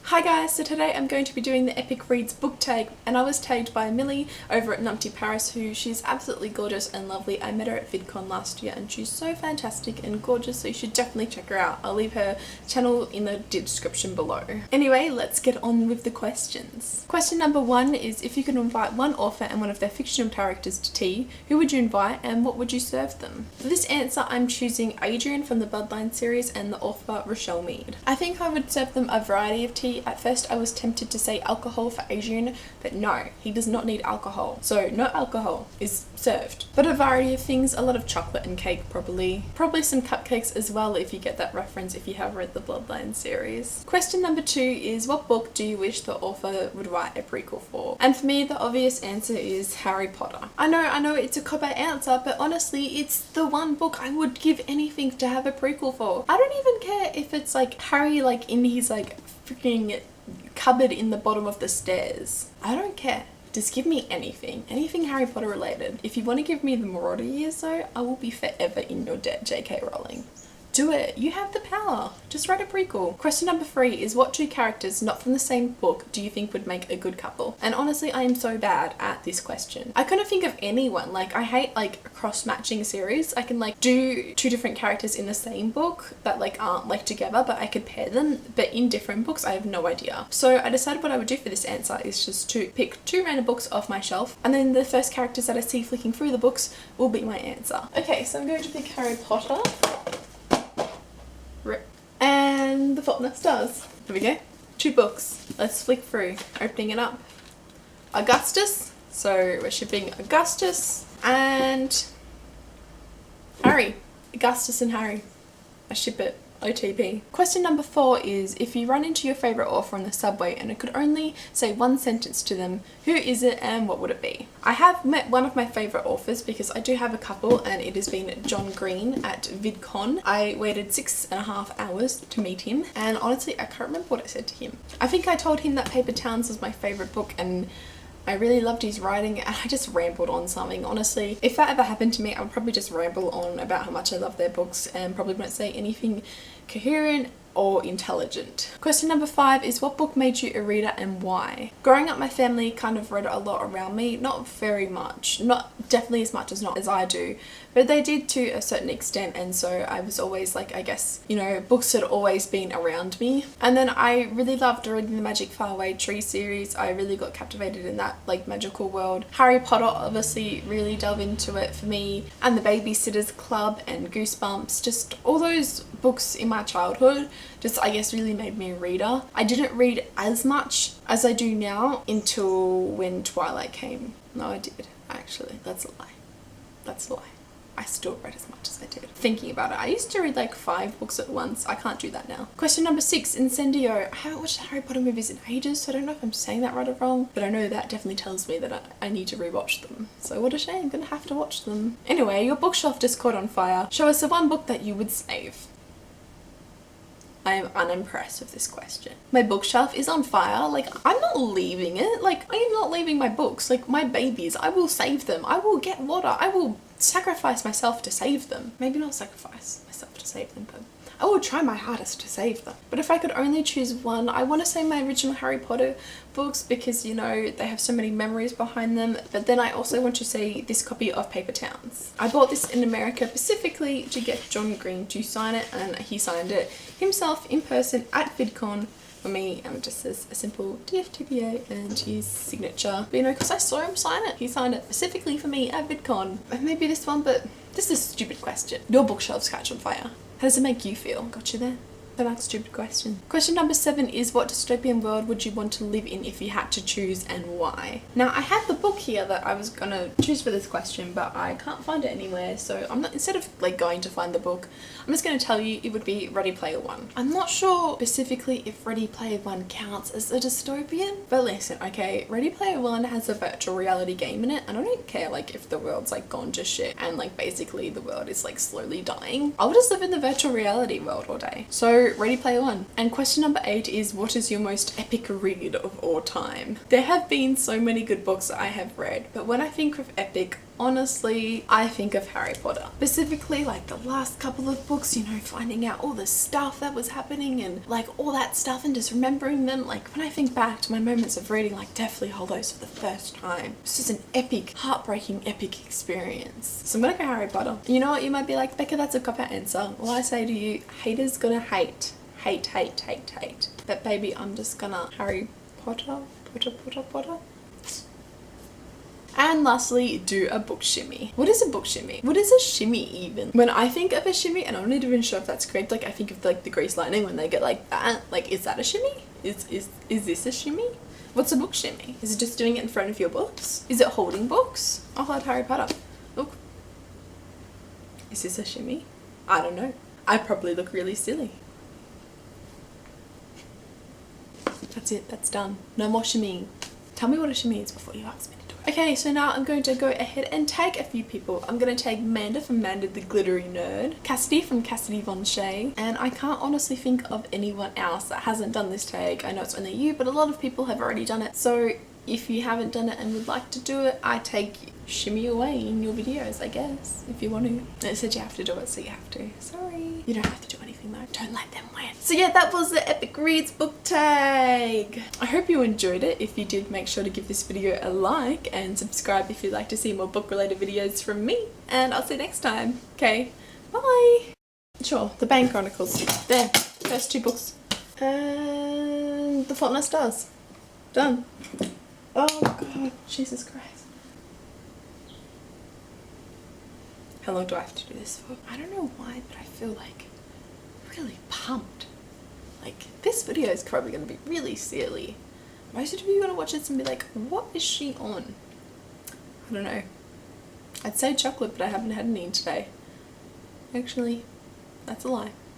Hi guys, so today I'm going to be doing the Epic Reads book tag, and I was tagged by Millie over at Numpty Paris, who she's absolutely gorgeous and lovely. I met her at VidCon last year and she's so fantastic and gorgeous, so you should definitely check her out. I'll leave her channel in the description below. Anyway, let's get on with the questions. Question number 1 is, if you could invite one author and one of their fictional characters to tea, who would you invite and what would you serve them? For this answer, I'm choosing Adrian from the Bloodline series and the author Rochelle Mead. I think I would serve them a variety of tea. At first I was tempted to say alcohol for Adrian, but no, he does not need alcohol. So no alcohol is served. But a variety of things, a lot of chocolate and cake probably. Probably some cupcakes as well if you get that reference if you have read the Bloodline series. Question number 2 is, what book do you wish the author would write a prequel for? And for me, the obvious answer is Harry Potter. I know it's a cop-out answer, but honestly it's the one book I would give anything to have a prequel for. I don't even care if it's like Harry like in his like freaking cupboard in the bottom of the stairs. I don't care. Just give me anything Harry Potter related. If you want to give me the Marauder years though, I will be forever in your debt, JK Rowling. Do it. You have the power. Just write a prequel. Question number 3 is, what two characters not from the same book do you think would make a good couple? And honestly, I am so bad at this question. I couldn't think of anyone. Like, I hate like cross-matching series. I can like do two different characters in the same book that like aren't like together, but I could pair them. But in different books, I have no idea. So I decided what I would do for this answer is just to pick 2 random books off my shelf, and then the first characters that I see flicking through the books will be my answer. Okay, so I'm going to pick Harry Potter. And The Fault in Our Stars. Here we go. 2 books. Let's flick through. Opening it up. Augustus. So we're shipping Augustus and Harry. Augustus and Harry. I ship it. OTP. Question number 4 is, if you run into your favourite author on the subway and it could only say one sentence to them, who is it and what would it be? I have met one of my favourite authors because I do have a couple, and it has been John Green at VidCon. I waited 6.5 hours to meet him, and honestly I can't remember what I said to him. I think I told him that Paper Towns was my favourite book and I really loved his writing, and I just rambled on something. Honestly, if that ever happened to me, I would probably just ramble on about how much I love their books and probably won't say anything coherent or intelligent. Question number 5 is, what book made you a reader and why? Growing up, my family kind of read a lot around me. Not very much, not definitely as much as I do, but they did to a certain extent, and so I was always like, I guess, you know, books had always been around me. And then I really loved reading the Magic Faraway Tree series. I really got captivated in that like magical world. Harry Potter obviously really delved into it for me, and the Babysitter's Club and Goosebumps, just all those books in my childhood just, I guess, really made me a reader. I didn't read as much as I do now until when Twilight came. No, I did, actually. That's a lie. That's a lie. I still read as much as I did. Thinking about it, I used to read like 5 books at once. I can't do that now. Question number 6, Incendio. I haven't watched the Harry Potter movies in ages, so I don't know if I'm saying that right or wrong, but I know that definitely tells me that I need to rewatch them. So what a shame, I'm gonna have to watch them. Anyway, your bookshelf just caught on fire. Show us the one book that you would save. I am unimpressed with this question. My bookshelf is on fire. Like, I'm not leaving it. Like, I am not leaving my books. Like, my babies, I will save them. I will get water. I will sacrifice myself to save them. Maybe not sacrifice myself to save them, but I will try my hardest to save them. But if I could only choose one, I want to say my original Harry Potter books because, you know, they have so many memories behind them. But then I also want to say this copy of Paper Towns. I bought this in America specifically to get John Green to sign it, and he signed it himself in person at VidCon for me, and it just says a simple DFTBA and his signature. But you know, because I saw him sign it, he signed it specifically for me at VidCon. And maybe this one, but this is a stupid question. Your bookshelves catch on fire. How does it make you feel? Got you there? That's a stupid question. Question number 7 is, what dystopian world would you want to live in if you had to choose and why? Now, I had the book here that I was gonna choose for this question, but I can't find it anywhere, so I'm not, instead of like going to find the book, I'm just gonna tell you it would be Ready Player One. I'm not sure specifically if Ready Player One counts as a dystopian, but listen, okay, Ready Player One has a virtual reality game in it, and I don't care like if the world's like gone to shit and like basically the world is like slowly dying. I'll just live in the virtual reality world all day. So Ready Player One. And question number 8 is, what is your most epic read of all time? There have been so many good books that I have read, but when I think of epic, honestly, I think of Harry Potter. Specifically, like the last couple of books, you know, finding out all the stuff that was happening and like all that stuff and just remembering them. Like when I think back to my moments of reading like Deathly Hallows for the first time, this is an epic, heartbreaking, epic experience. So I'm gonna go Harry Potter. You know what, you might be like, Becca, that's a cop-out answer. Well, I say to you, haters gonna hate. Hate, hate, hate, hate. But baby, I'm just gonna Harry Potter, Potter. And lastly, do a book shimmy. What is a book shimmy? What is a shimmy even? When I think of a shimmy, and I'm not even sure if that's correct, like I think of like the Grease Lightning when they get like that. Like, is that a shimmy? Is this a shimmy? What's a book shimmy? Is it just doing it in front of your books? Is it holding books? I'll hold Harry Potter. Look. Is this a shimmy? I don't know. I probably look really silly. That's it, that's done. No more shimmying. Tell me what a shimmy is before you ask me to do it. Okay, so now I'm going to go ahead and tag a few people. I'm going to tag Manda from Manda the Glittery Nerd, Cassidy from Cassidy Von Shay, and I can't honestly think of anyone else that hasn't done this tag. I know it's only you, but a lot of people have already done it. So if you haven't done it and would like to do it, I tag you. Shimmy away in your videos, I guess, if you want to. It said you have to do it, so you have to. Sorry. You don't have to do anything though. Don't let them win. So yeah, that was the Epic Reads book tag. I hope you enjoyed it. If you did, make sure to give this video a like and subscribe if you'd like to see more book related videos from me. And I'll see you next time. Okay, bye. Sure, the Bane Chronicles. There, first 2 books. And The Fault in Our Stars. Done. Oh god, Jesus Christ. How long do I have to do this for? I don't know why, but I feel like really pumped. Like, this video is probably going to be really silly. Most of you are going to watch this and be like, what is she on? I don't know. I'd say chocolate, but I haven't had any today. Actually, that's a lie.